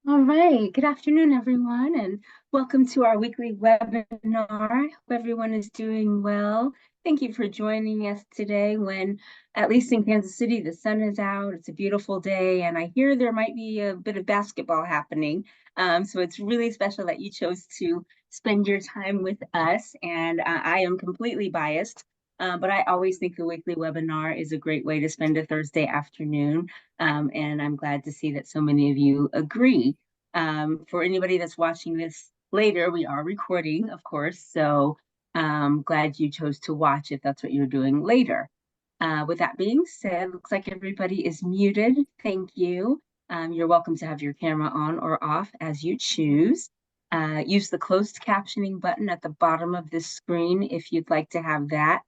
All right. Good afternoon, everyone, and welcome to our weekly webinar. Hope everyone is doing well. Thank you for joining us today when, at least in Kansas City, the sun is out. It's a beautiful day, and I hear there might be a bit of basketball happening. So it's really special that you chose to spend your time with us, and I am completely biased. But I always think the weekly webinar is a great way to spend a Thursday afternoon. And I'm glad to see that so many of you agree. For anybody that's watching this later, we are recording, of course, so glad you chose to watch if that's what you're doing later. With that being said, looks like everybody is muted. Thank you. You're welcome to have your camera on or off as you choose. Use the closed captioning button at the bottom of this screen if you'd like to have that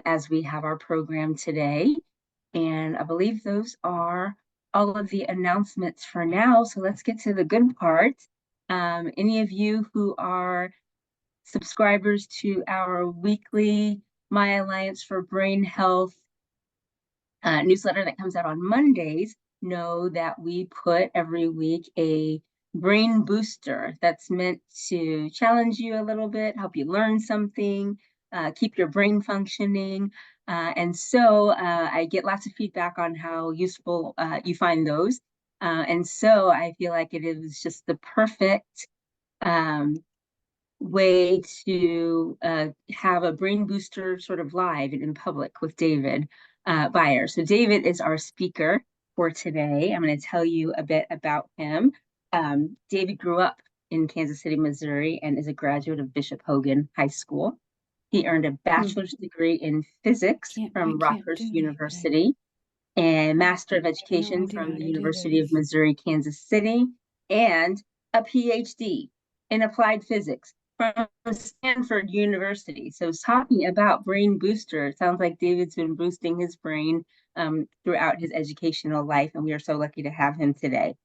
as we have our program today. And I believe those are all of the announcements for now. So let's get to the good part. Any of you who are subscribers to our weekly My Alliance for Brain Health newsletter that comes out on Mondays know that we put every week a brain booster that's meant to challenge you a little bit, help you learn something, keep your brain functioning. And so I get lots of feedback on how useful you find those. And so I feel like it is just the perfect way to have a brain booster sort of live and in public with David Byer. So David is our speaker for today. I'm going to tell you a bit about him. David grew up in Kansas City, Missouri, and is a graduate of Bishop Hogan High School. He earned a bachelor's degree in physics from Rockhurst University and Master of Education from the University of Missouri, Kansas City, and a PhD in applied physics from Stanford University. So talking about brain booster, it sounds like David's been boosting his brain throughout his educational life, and we are so lucky to have him today.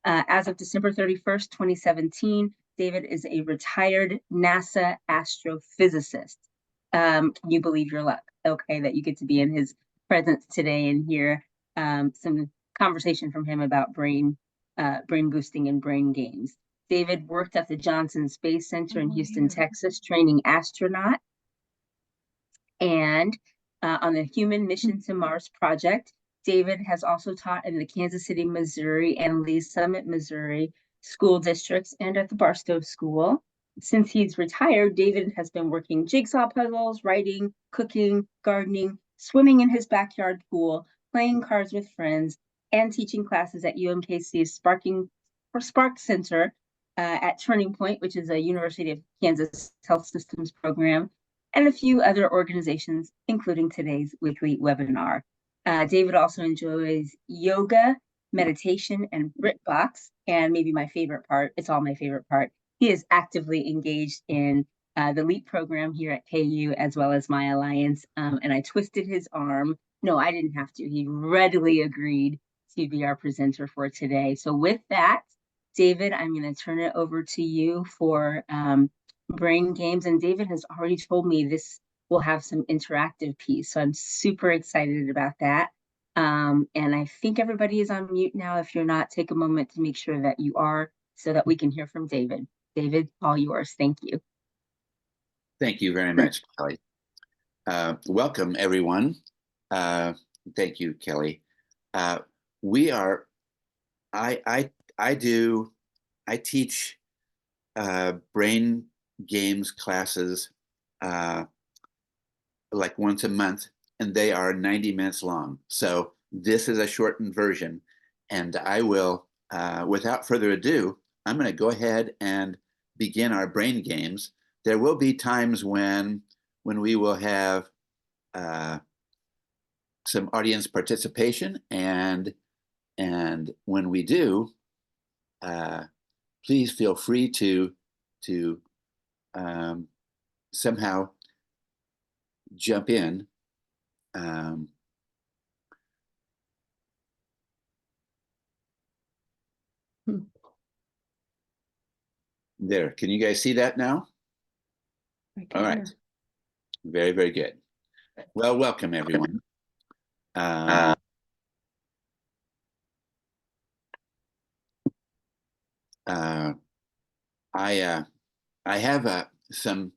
As of December 31st, 2017, David is a retired NASA astrophysicist. Can you believe your luck? Okay, that you get to be in his presence today and hear some conversation from him about brain boosting and brain games. David worked at the Johnson Space Center in Houston, Texas, training astronauts. And on the Human Mission to Mars project, David has also taught in the Kansas City, Missouri and Lee's Summit, Missouri school districts and at the Barstow School. Since he's retired, David has been working jigsaw puzzles, writing, cooking, gardening, swimming in his backyard pool, playing cards with friends, and teaching classes at UMKC's Spark Center at Turning Point, which is a University of Kansas Health Systems program, and a few other organizations, including today's weekly webinar. David also enjoys yoga, meditation, and BritBox. And maybe my favorite part, it's all my favorite part, he is actively engaged in the LEAP program here at KU, as well as My Alliance. And I twisted his arm. No, I didn't have to. He readily agreed to be our presenter for today. So with that, David, I'm going to turn it over to you for brain games. And David has already told me this will have some interactive piece. So I'm super excited about that. And I think everybody is on mute now. If you're not, take a moment to make sure that you are so that we can hear from David. David, all yours. Thank you. Thank you very much, Kelly. Welcome, everyone. Thank you, Kelly. I teach brain games classes like once a month, and they are 90 minutes long. So this is a shortened version, and I will, without further ado, I'm going to go ahead and begin our brain games. There will be times when we will have some audience participation, and when we do, please feel free to somehow jump in. There, can you guys see that now? All right, very, very good. Well, welcome everyone. uh, I have some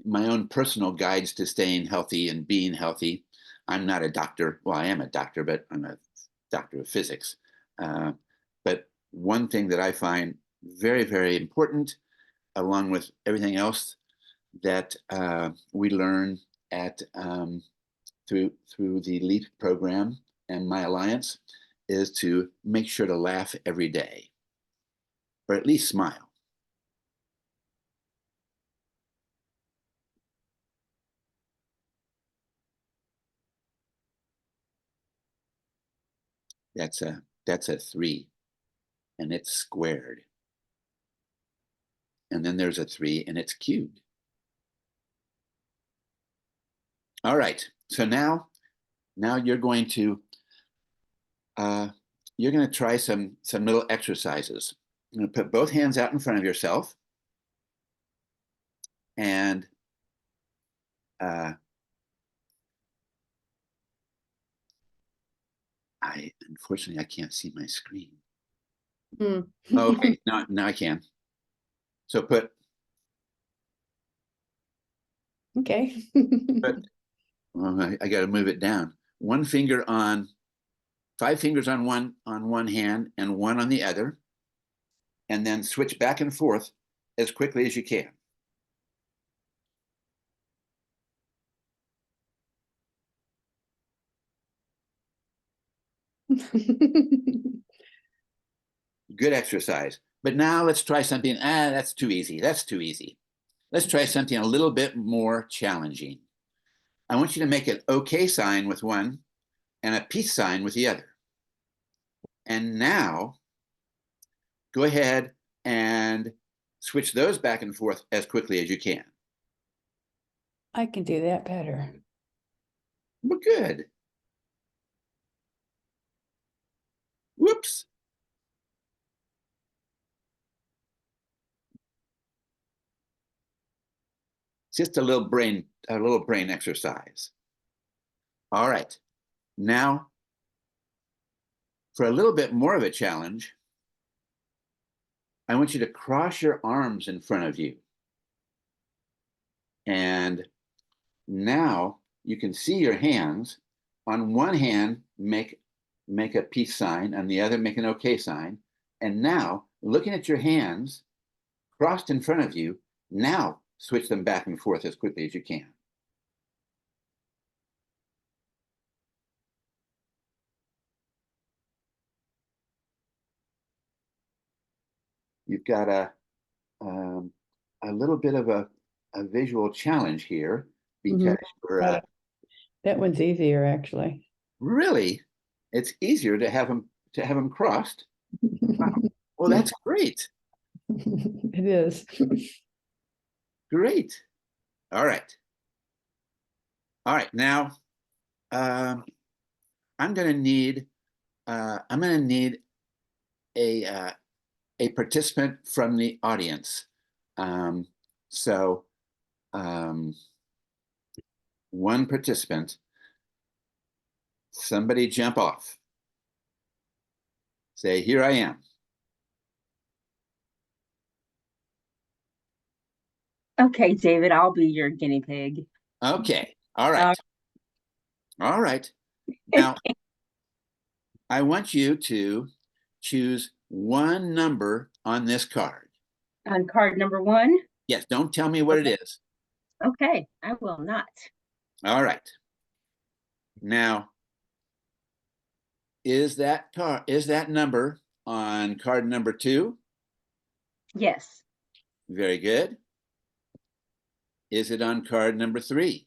my own personal guides to staying healthy and being healthy. I'm not a doctor. Well, I am a doctor, but I'm a doctor of physics. Uh, but one thing that I find very, very important, along with everything else that we learn at through the LEAP program and my alliance, is to make sure to laugh every day, or at least smile. That's a 3, and it's squared. And then there's a 3, and it's cubed. All right. So now you're going to try some little exercises. You're going to put both hands out in front of yourself, and unfortunately I can't see my screen. Mm. Okay, now I can. So Okay. well, I got to move it down. 5 fingers on one hand and one on the other, and then switch back and forth as quickly as you can. Good exercise. But now let's try something. That's too easy. That's too easy. Let's try something a little bit more challenging. I want you to make an okay sign with one and a peace sign with the other. And now go ahead and switch those back and forth as quickly as you can. I can do that better. Well, good. Whoops. Just a little brain exercise. All right. Now, for a little bit more of a challenge, I want you to cross your arms in front of you. And now you can see your hands. On one hand, make a peace sign, on the other, make an okay sign. And now, looking at your hands crossed in front of you, now switch them back and forth as quickly as you can. You've got a little bit of a visual challenge here, because you're that one's easier, actually. really, it's easier to have them crossed. Wow. Well, that's great. It is. Great. All right. All right. Now, I'm going to need a participant from the audience. So one participant, somebody jump off. Say, here I am. Okay, David, I'll be your guinea pig. Okay. All right. All right. Now, I want you to choose one number on this card. On card number 1? Yes, don't tell me what it is. Okay, I will not. All right. Now, is that number on card number 2? Yes. Very good. Is it on card number 3?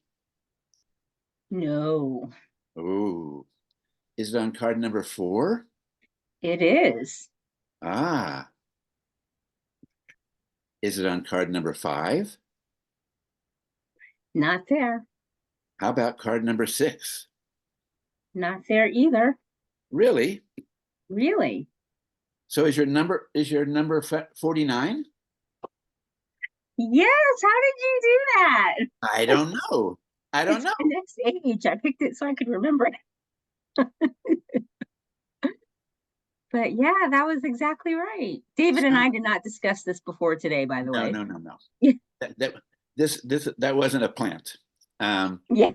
No. Oh. Is it on card number 4? It is. Ah. Is it on card number 5? Not there. How about card number 6? Not there either. Really? Really? So is your number 49? Yes, how did you do that? I don't know. I don't know. The next age. I picked it so I could remember it. But yeah, that was exactly right. David and I did not discuss this before today, by the No, way. no, no, no. Yeah. That wasn't a plant. Yeah.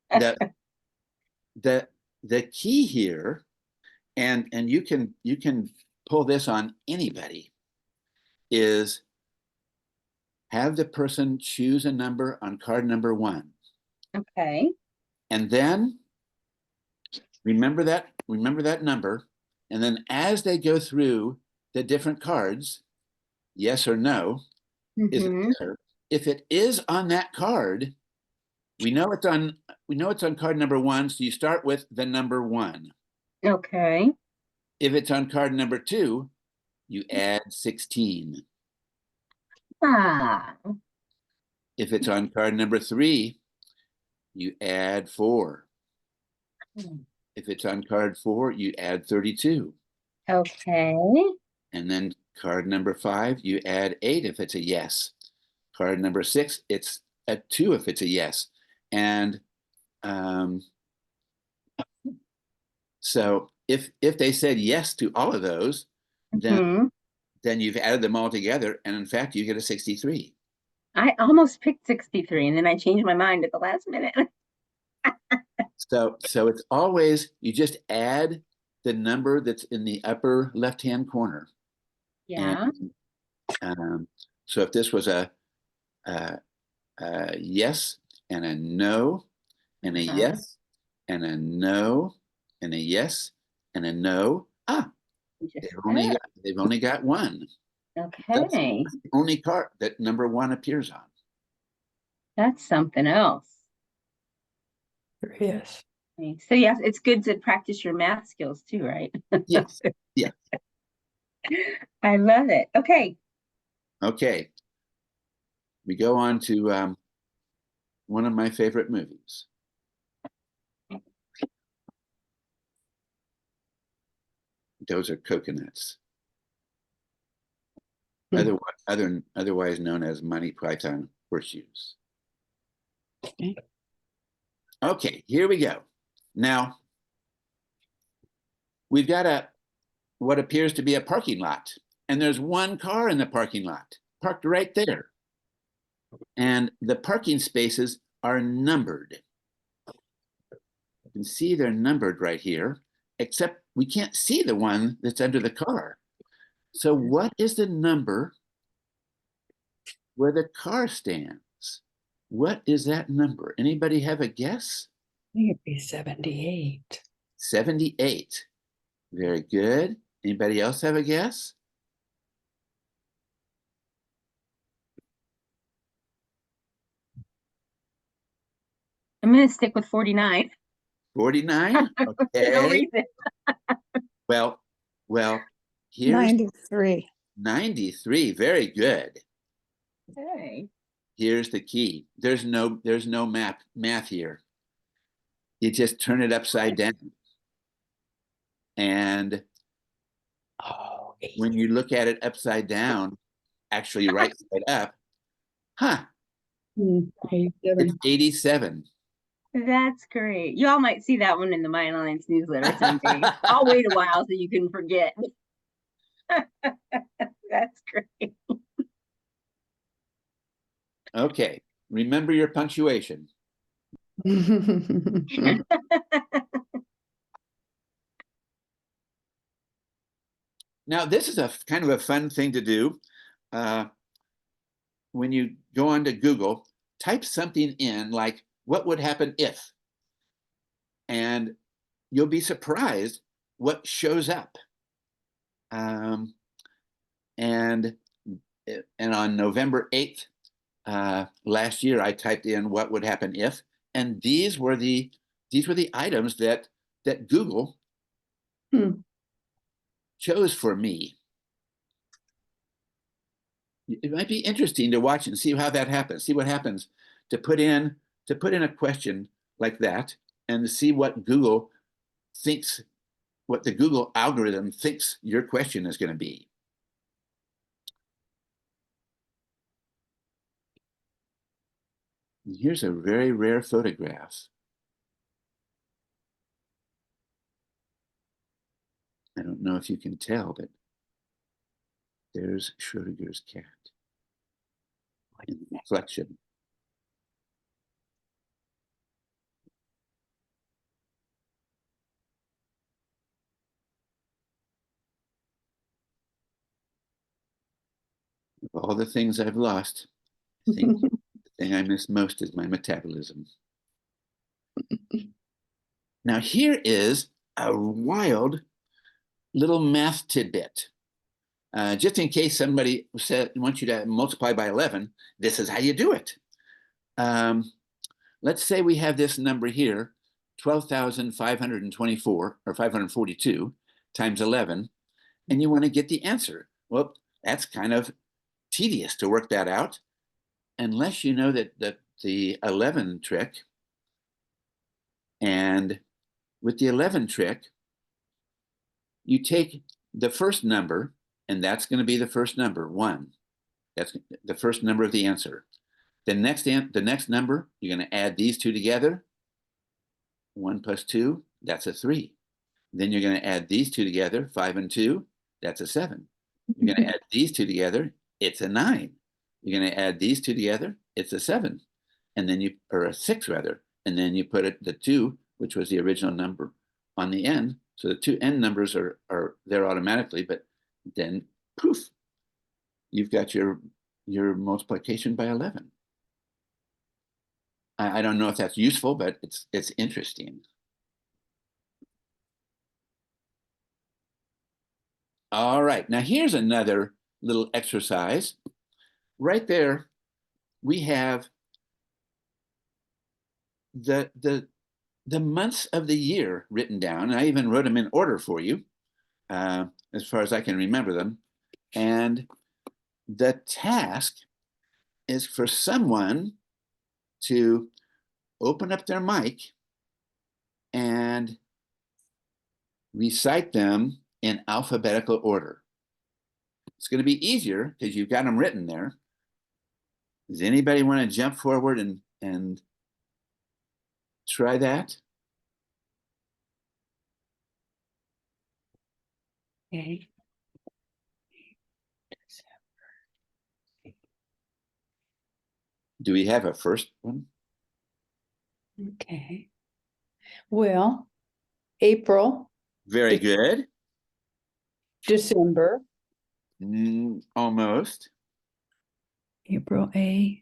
The the the key here, and you can pull this on anybody, is have the person choose a number on card number 1. Okay. And then remember that number. And then as they go through the different cards, yes or no, is it Mm-hmm. there? If it is on that card, we know it's on card number 1, so you start with the number 1. Okay. If it's on card number 2, you add 16. Ah. If it's on card number 3, you add 4. If it's on card 4, you add 32. Okay. And then card number 5, you add 8 if it's a yes. Card number 6, it's a 2 if it's a yes. And so if they said yes to all of those, Mm-hmm. then you've added them all together, and in fact, you get a 63. I almost picked 63 and then I changed my mind at the last minute. So it's always, you just add the number that's in the upper left-hand corner. Yeah. And so if this was a yes and a no and a yes and a no and a yes and a no, they've only got one. That's Okay. the only card that number 1 appears on. That's something else. There is. Okay. So yes, it's good to practice your math skills too, right? Yes. Yeah. I love it. Okay. Okay. We go on to one of my favorite movies. Those are coconuts. Otherwise known as Monty Python horseshoes. Okay. Okay, here we go. Now, we've got what appears to be a parking lot, and there's one car in the parking lot, parked right there. And the parking spaces are numbered. You can see they're numbered right here, except we can't see the one that's under the car. So what is the number where the car stands? What is that number? Anybody have a guess? I think it'd be 78. 78. Very good. Anybody else have a guess? I'm going to stick with 49. 49? For no Okay. reason. Well, here's 93. 93. Very good. Okay. Here's the key. There's no math here. You just turn it upside down. And Oh, when you look at it upside down, actually right side up, it's 87. 87. That's great. You all might see that one in the Mind Alliance newsletter someday. I'll wait a while so you can forget. That's great. Okay. Remember your punctuation. Now, this is a kind of a fun thing to do. When you go onto Google, type something in like, what would happen if? And you'll be surprised what shows up. And on November 8th, last year, I typed in what would happen if, and these were the items that Google chose for me. It might be interesting to watch and see how that happens. See what happens to put in a question like that, and to see what Google thinks, what the Google algorithm thinks your question is going to be. And here's a very rare photograph. I don't don't know if you can tell, but there's Schrödinger's cat in the reflection. Of all the things I've lost, I think the thing I miss most is my metabolism. Now here is a wild little math tidbit. Just in case somebody wants you to multiply by 11, this is how you do it. Let's say we have this number here, 12,524 or 542 times 11, and you want to get the answer. Well, that's kind of tedious to work that out, unless you know that the 11 trick. And with the 11 trick, you take the first number, and that's going to be the first number, 1. That's the first number of the answer. The next number, you're going to add these two together. 1 plus 2, that's a 3. Then you're going to add these two together, 5 and 2, that's a 7. You're going to add these two together, it's a 9. You're going to add these two together, it's a 7. And then or a 6 rather. And then you put the 2, which was the original number, on the end. So the two end numbers are there automatically, but then poof, you've got your multiplication by 11. I don't know if that's useful, but it's interesting. All right, now here's another little exercise. Right there, we have the months of the year written down. I even wrote them in order for you, as far as I can remember them. And the task is for someone to open up their mic and recite them in alphabetical order. It's going to be easier because you've got them written there. Does anybody want to jump forward and try that? Okay. Do we have a first one? Okay. Well, April, Very good. December, Almost. April A.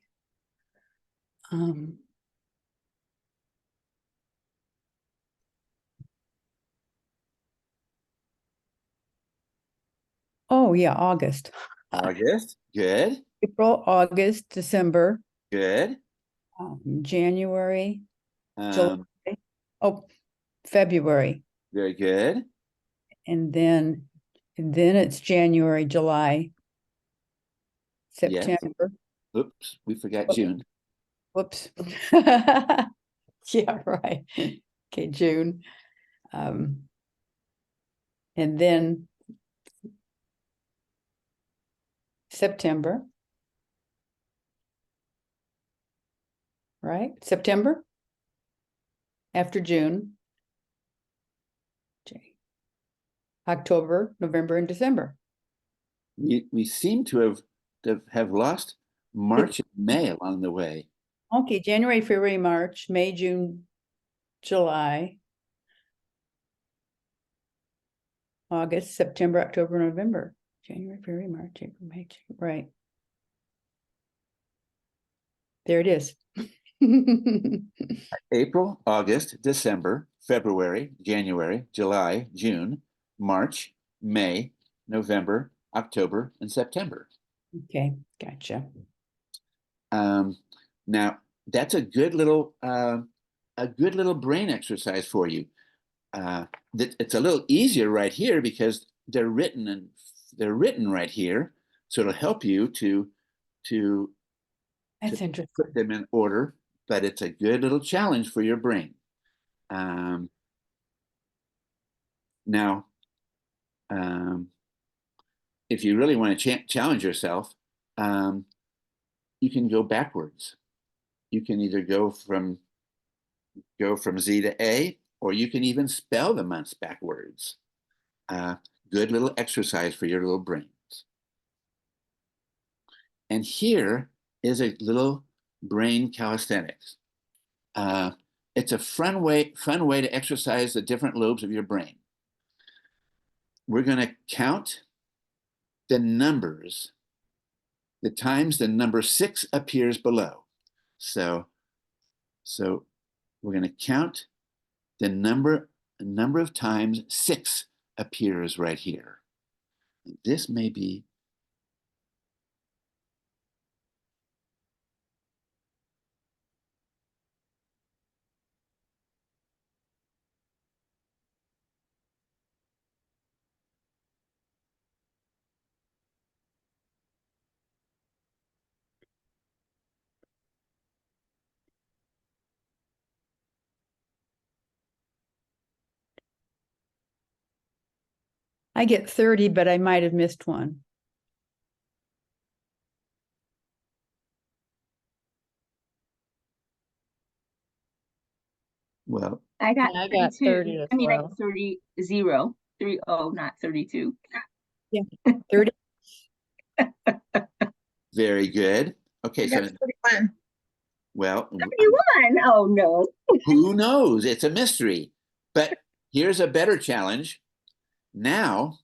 Oh yeah, August. August. Good. April, August, December, Good. January, July. Um, Oh, February, very good. and then it's January, July, Yes. September. Oops, we forgot Oh. June. Whoops. Yeah, right. Okay, June. And then September. Right? September. After June. October, November, and December. We seem to have lost March and May along the way. Okay, January, February, March, May, June, July, August, September, October, November. January, February, March, April, May, June. Right. There it is. April, August, December, February, January, July, June, March, May, November, October, and September. Okay, gotcha. Now that's a good little brain exercise for you. It's a little easier right here because they're written right here, so it'll help you to That's interesting. put them in order. But it's a good little challenge for your brain. Now, if you really want to challenge yourself, you can go backwards. You can either go from Z to A, or you can even spell the months backwards. Good little exercise for your little brains. And here is a little brain calisthenics. It's a fun way to exercise the different lobes of your brain. We're going to count the numbers, the times the number 6 appears below. So we're going to count the number of times 6 appears right here. This may be I get 30, but I might have missed one. well. I got I got 32. 30 as I mean, I well. got 30, 0, 30, not 32. Yeah, 30. Very good. Okay, so 31. well, 31. Oh no. who knows? It's a mystery. But here's a better challenge. Now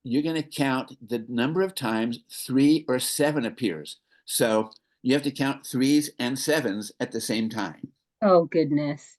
you're going to count the number of times 3 or 7 appears. So you have to count 3s and 7s at the same time. Oh goodness.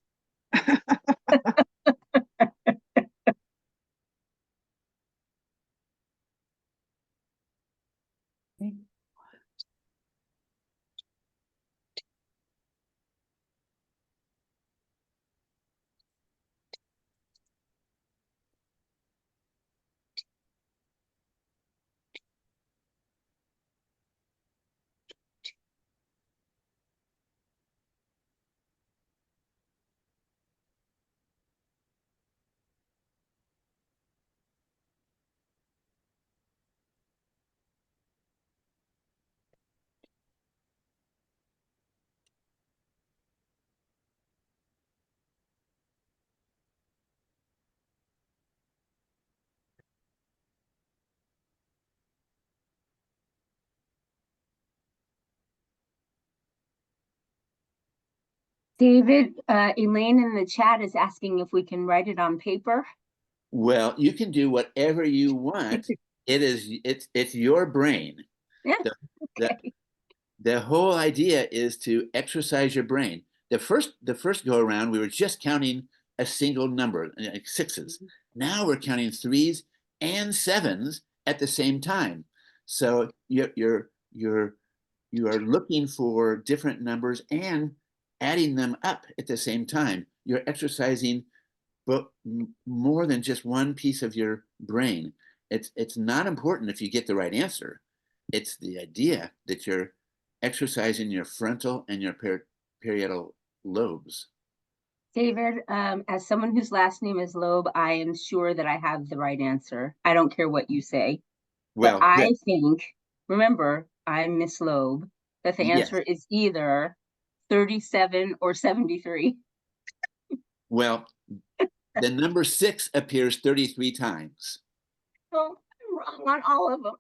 David, Elaine in the chat is asking if we can write it on paper. Well, you can do whatever you want. It's your brain. Yeah. Okay. The whole idea is to exercise your brain. The first go around, we were just counting a single number, like 6s. Now we're counting 3s and 7s at the same time. So you are looking for different numbers and adding them up at the same time. You're exercising but more than just one piece of your brain. It's not important if you get the right answer. It's the idea that you're exercising your frontal and your parietal lobes. David, as someone whose last name is Loeb, I am sure that I have the right answer. I don't care what you say. Well, but I think, remember, I'm Miss Loeb, that the yes. answer is either 37 or 73. Well, the number 6 appears 33 times. Oh, I'm wrong on all of them.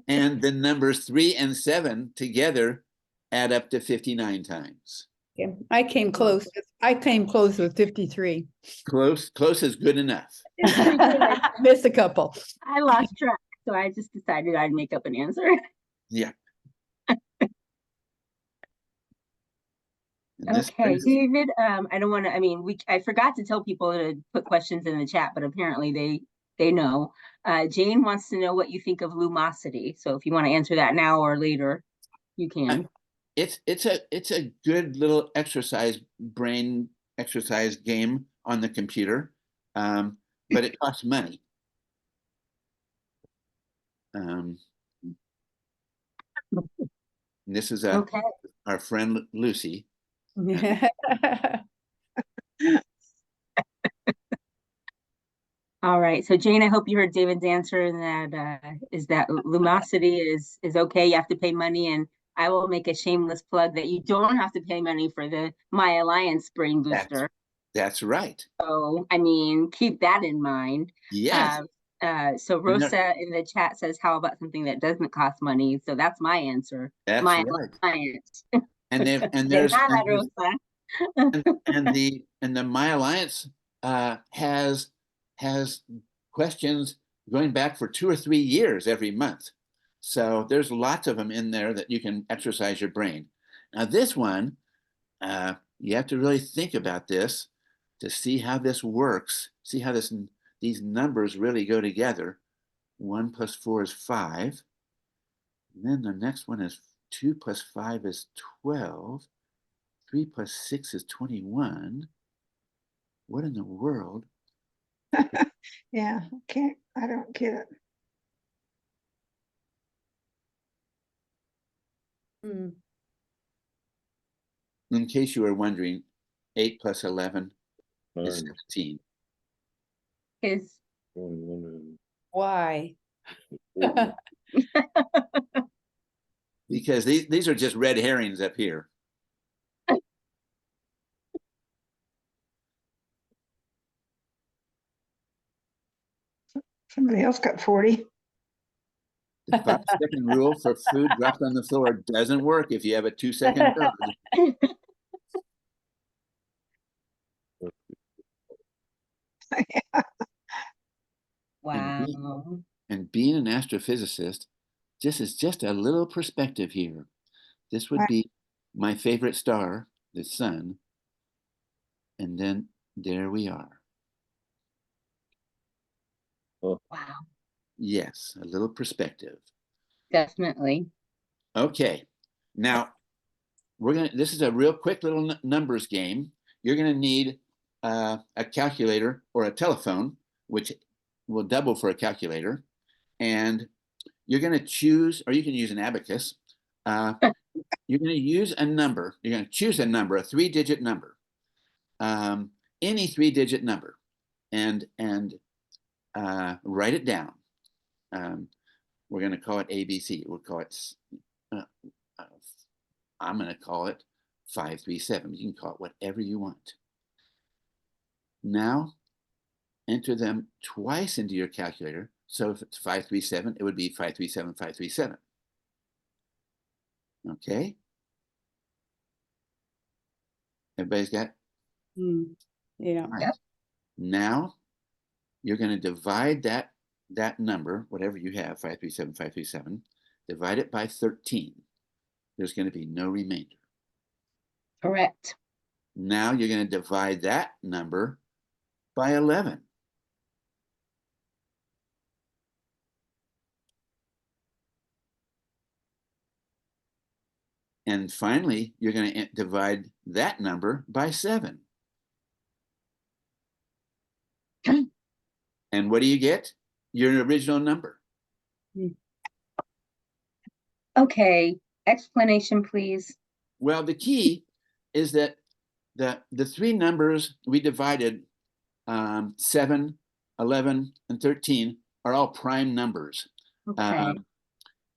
And the numbers 3 and 7 together add up to 59 times. Yeah, I came close. I came close with 53. Close is good enough. Missed a couple. I lost track, so I just decided I'd make up an answer. Yeah. Okay, David, I don't want to, I mean, I forgot to tell people to put questions in the chat, but apparently they know. Jane wants to know what you think of Luminosity. So if you want to answer that now or later, you can. It's a good little brain exercise game on the computer, but it costs money. This is our friend Lucy. All right, so Jane, I hope you heard David's answer, and that is that Luminosity is okay. You have to pay money, and I will make a shameless plug that you don't have to pay money for the My Alliance Brain Booster. That's right. So, I mean, keep that in mind. Yes. So And there- Rosa in the chat says, how about something that doesn't cost money? So that's my answer. that's My right. alliance. And they and De there's nada, and there's Rosa. and the My Alliance has questions going back for 2 or 3 years every month. So there's lots of them in there that you can exercise your brain. Now this one, you have to really think about this to see how this works. See how these numbers really go together. 1 plus 4 is 5. And then the next one is 2 plus 5 is 12. 3 plus 6 is 21. What in the world? Yeah, I don't get it. Hmm. In case you were wondering, 8 plus 11 is 17. Is Why? Because these are just red herrings up here. Somebody else got 40. The 5-second rule for food dropped on the floor doesn't work if you have a 2-second dog. wow. And being an astrophysicist, this is just a little perspective here. This would be my favorite star, the sun. And then there we are. Wow. Yes, a little perspective. Definitely. Okay. Now, this is a real quick little numbers game. You're gonna need a calculator or a telephone, which will double for a calculator. And you're gonna choose, or you can use an abacus. You're gonna use a number. You're gonna choose a number, a 3-digit number, any 3-digit number, and write it down. We're gonna call it ABC. We'll call it I'm going to call it 537. You can call it whatever you want. Now, enter them twice into your calculator. So if it's 537, it would be 537, 537. Okay? Everybody's got? Yeah. Right. Yep. Now, you're going to divide that number, whatever you have, 537, 537, divide it by 13. There's going to be no remainder. Correct. Now you're going to divide that number by 11. And finally, you're going to divide that number by 7. And what do you get? Your original number. Okay. Explanation, please. Well, the key is that the 3 numbers we divided, 7, 11, and 13, are all prime numbers. Okay.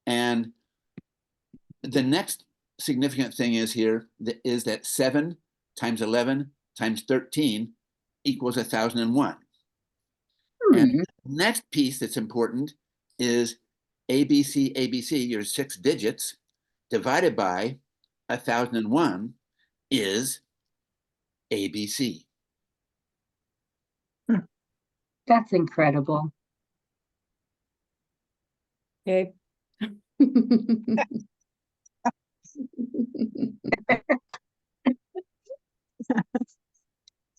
And the next significant thing is that 7 times 11 times 13 equals 1001. And the next piece that's important is ABC, ABC, your 6 digits, divided by 1001 is ABC. That's incredible. Okay.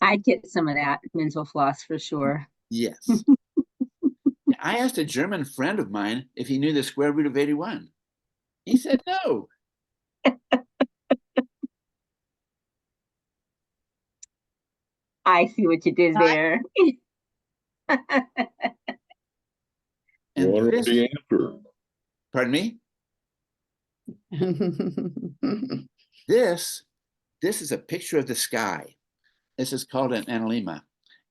I'd get some of that mental floss for sure. Yes. I asked a German friend of mine if he knew the square root of 81. He said no. I see what you did there. And What this, is the answer? pardon me? This is a picture of the sky. This is called an analemma.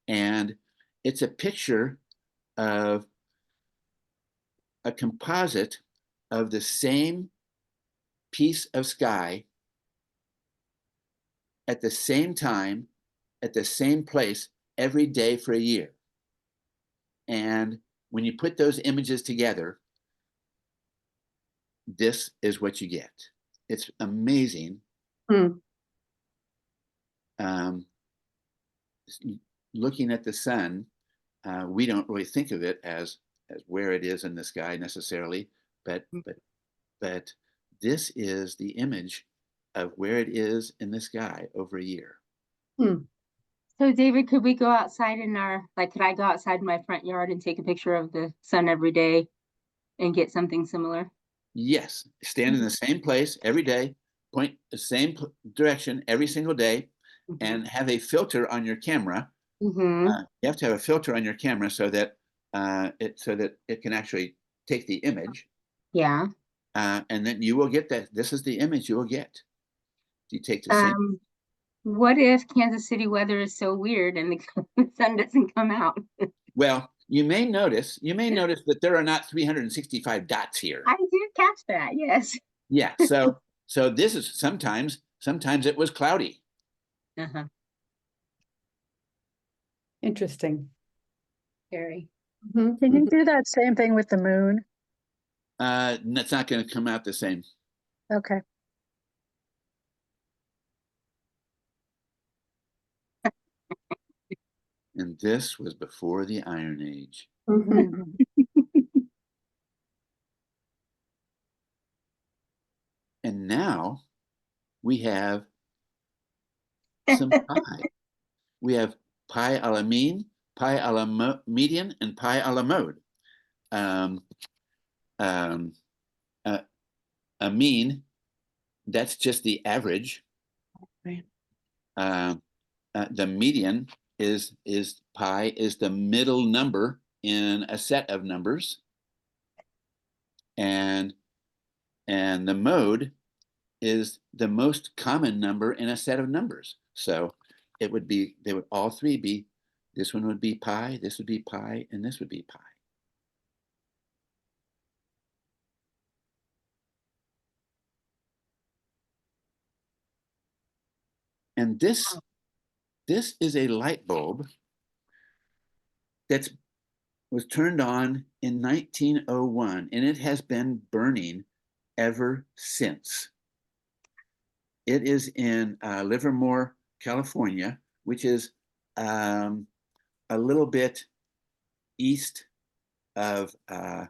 And it's a picture of a composite of the same piece of sky at the same time at the same place every day for a year. And when you put those images together, this is what you get. It's amazing. Hmm. Looking at the sun, we don't really think of it as where it is in the sky necessarily, but this is the image of where it is in the sky over a year. Hmm. So David, could we go outside could I go outside in my front yard and take a picture of the sun every day and get something similar? Yes, stand in the same place every day, point the same direction every single day, and have a filter on your camera. Mm-hmm. You have to have a filter on your camera so that it can actually take the image, Yeah. and then you will get that. This is the image you will get. You take the same. What if Kansas City weather is so weird and the sun doesn't come out? Well, you may notice that there are not 365 dots here. I did catch that, yes. Yeah, so this is sometimes it was cloudy. Uh-huh. Interesting. Very. Mhm, Can you mhm. do that same thing with the moon? It's not going to come out the same. Okay. And this was before the Iron Age. Mhm. And now we have some pie. We have pie a la mean, pie a la median, and pie a la mode. Um, um, a mean, that's just the average. Right. The median is pi is the middle number in a set of numbers, and the mode is the most common number in a set of numbers. So they would all three be, this one would be pi, this would be pi, and this would be pi. And this is a light bulb that was turned on in 1901, and it has been burning ever since. It is in Livermore, California, which is a little bit east of the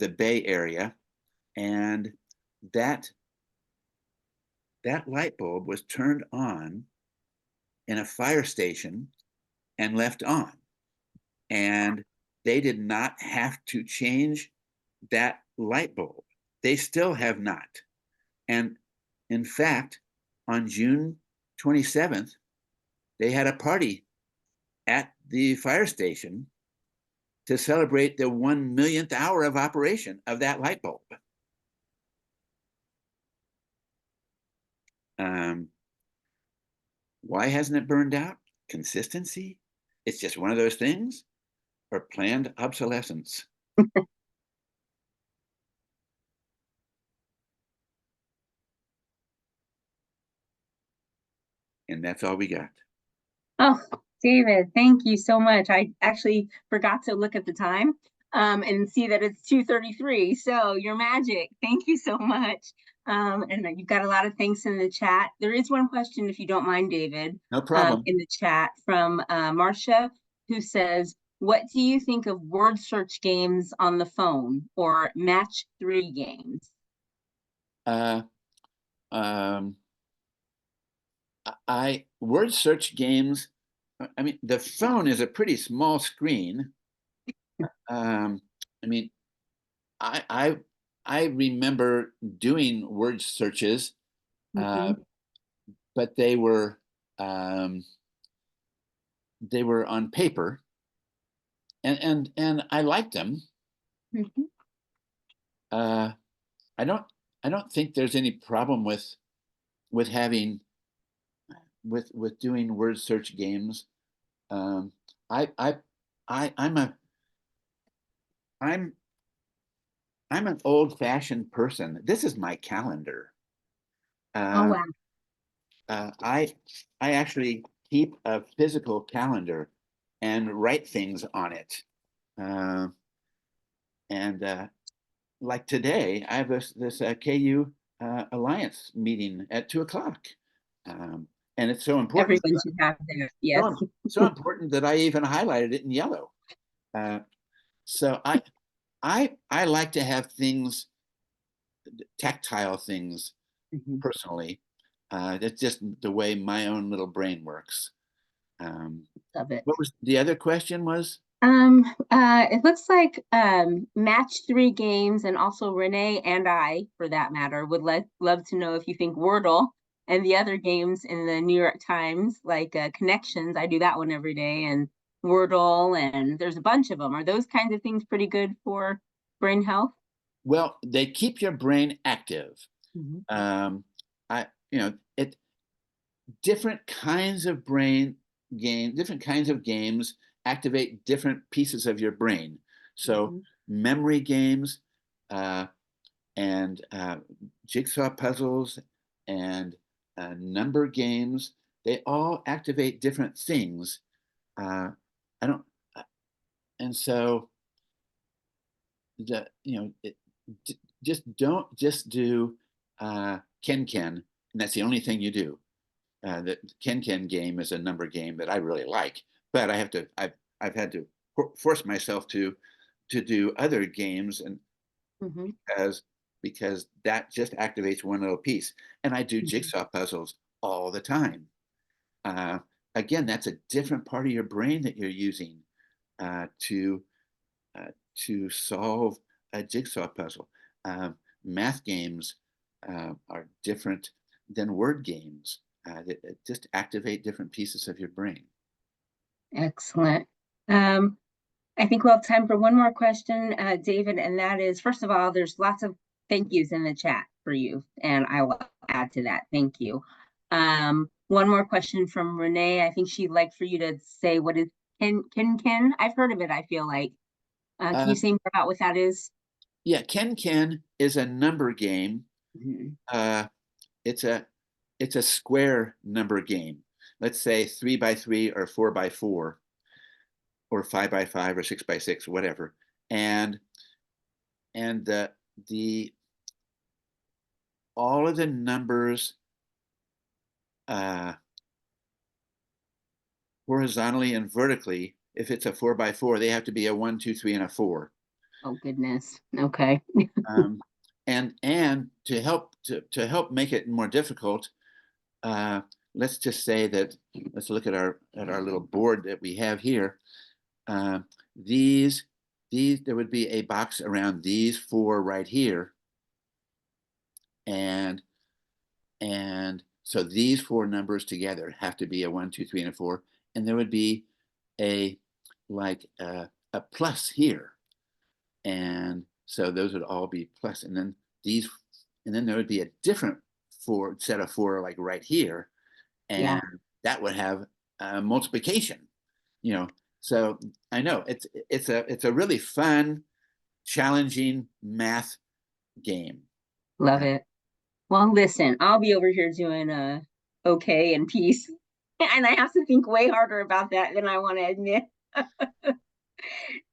Bay Area, and that light bulb was turned on in a fire station and left on, and they did not have to change that light bulb. They still have not. And in fact, on June 27th, they had a party at the fire station to celebrate the 1 millionth hour of operation of that light bulb. Why hasn't it burned out? Consistency? It's just one of those things, or planned obsolescence? And that's all we got. Oh, David, thank you so much. I actually forgot to look at the time and see that it's 2:33. So you're magic. Thank you so much. And you've got a lot of thanks in the chat. There is one question, if you don't mind, David, No problem. in the chat from Marcia, who says, what do you think of word search games on the phone or match 3 games? Word search games. I mean, the phone is a pretty small screen. I mean, I remember doing word searches, but they were on paper, and I liked them. I don't think there's any problem with having with doing word search games. I'm an old-fashioned person. This is my calendar. Oh, wow. I actually keep a physical calendar and write things on it. And like today, I have this KU Alliance meeting at 2 o'clock. And it's so important. Everyone should have that. Yes. So important that I even highlighted it in yellow. So I like to have things, tactile things, personally. That's just the way my own little brain works. Love it. What was the other question was? It looks like match 3 games, and also Renee and I, for that matter, would love to know if you think Wordle and the other games in the New York Times, like Connections, I do that one every day, and Wordle, and there's a bunch of them. Are those kinds of things pretty good for brain health? Well, they keep your brain active. It different kinds of different kinds of games activate different pieces of your brain. So memory games and jigsaw puzzles and number games, they all activate different things. And so just do Ken, and that's the only thing you do. The Ken game is a number game that I really like, but I've had to force myself to do other games, and because that just activates one little piece. And I do jigsaw puzzles all the time. Again, that's a different part of your brain that you're using to solve a jigsaw puzzle. Math games are different than word games. That just activate different pieces of your brain. Excellent. I think we'll have time for one more question, David, and that is, first of all, there's lots of thank yous in the chat for you, and I will add to that. Thank you. One more question from Renee. I think she'd like for you to say, what is Ken? I've heard of it, I feel like. Can you say more about what that is? Yeah, Ken is a number game. It's a square number game. Let's say 3 by 3 or 4 by 4 or 5 by 5 or 6 by 6, whatever. And all of the numbers horizontally and vertically, if it's a 4 by 4, they have to be a 1, 2, 3, and a 4. Oh goodness. Okay. And to help make it more difficult, let's just say that, let's look at our little board that we have here. These there would be a box around these 4 right here, and so these 4 numbers together have to be a 1, 2, 3, and a 4, and there would be a plus here, and so those would all be plus, and then there would be a different set of 4 like right here, and that would have multiplication. So I know it's a really fun, challenging math game. Love it. Well, listen, I'll be over here doing okay and peace, and I have to think way harder about that than I want to admit.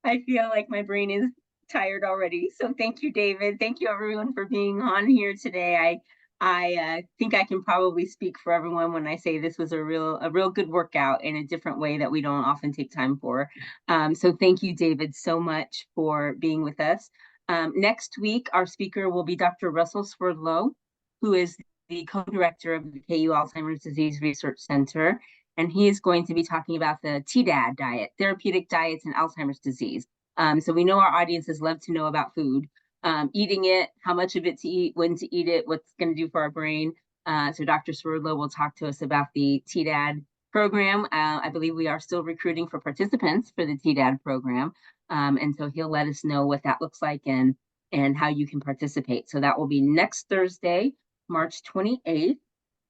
I feel like my brain is tired already. So thank you, David. Thank you, everyone, for being on here today. I think I can probably speak for everyone when I say this was a real good workout in a different way that we don't often take time for. So thank you, David, so much for being with us. Next week, our speaker will be Dr. Russell Swerdlow, who is the co-director of the KU Alzheimer's Disease Research Center. And he is going to be talking about the TDAD diet, therapeutic diets in Alzheimer's disease. So we know our audiences love to know about food, eating it, how much of it to eat, when to eat it, what's going to do for our brain. So Dr. Swerdlow will talk to us about the TDAD program. I believe we are still recruiting for participants for the TDAD program. And so he'll let us know what that looks like and how you can participate. So that will be next Thursday, March 28th.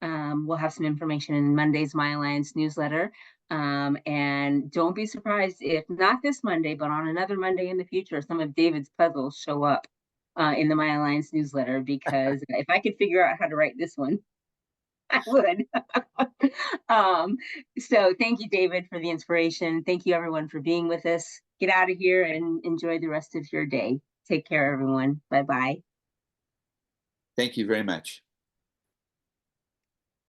We'll have some information in Monday's My Alliance newsletter. And don't be surprised if not this Monday, but on another Monday in the future, some of David's puzzles show up in the My Alliance newsletter, because if I could figure out how to write this one, I would. So thank you, David, for the inspiration. Thank you, everyone, for being with us. Get out of here and enjoy the rest of your day. Take care, everyone. Bye-bye. Thank you very much.